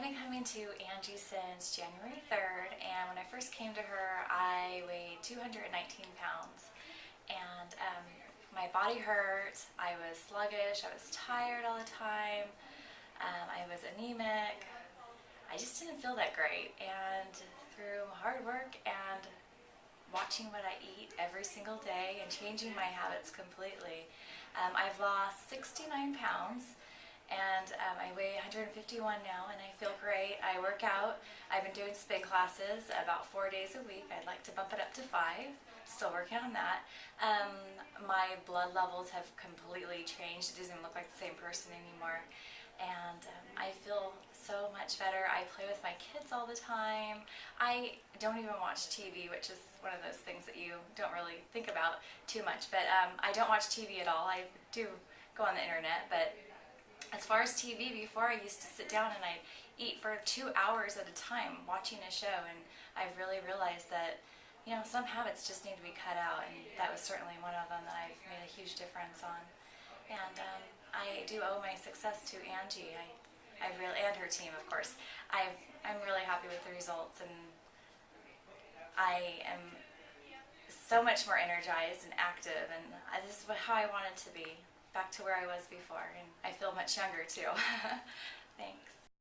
I've been coming to Angie since January 3rd, and when I first came to her, I weighed 219 pounds, and my body hurt, I was sluggish, I was tired all the time, I was anemic, I just didn't feel that great, and through hard work and watching what I eat every single day and changing my habits completely, I've lost 69 pounds. And I weigh 151 now, and I feel great. I work out. I've been doing spin classes about 4 days a week. I'd like to bump it up to 5. Still working on that. My blood levels have completely changed. It doesn't even look like the same person anymore. And I feel so much better. I play with my kids all the time. I don't even watch TV, which is one of those things that you don't really think about too much. But I don't watch TV at all. I do go on the internet, but as far as TV, before I used to sit down and I'd eat for 2 hours at a time watching a show, and I've really realized that, you know, some habits just need to be cut out, and that was certainly one of them that I've made a huge difference on. And I do owe my success to Angie. And her team, of course. I'm really happy with the results, and I am so much more energized and active, and this is how I wanted to be. Back to where I was before, and I feel much younger too. Thanks.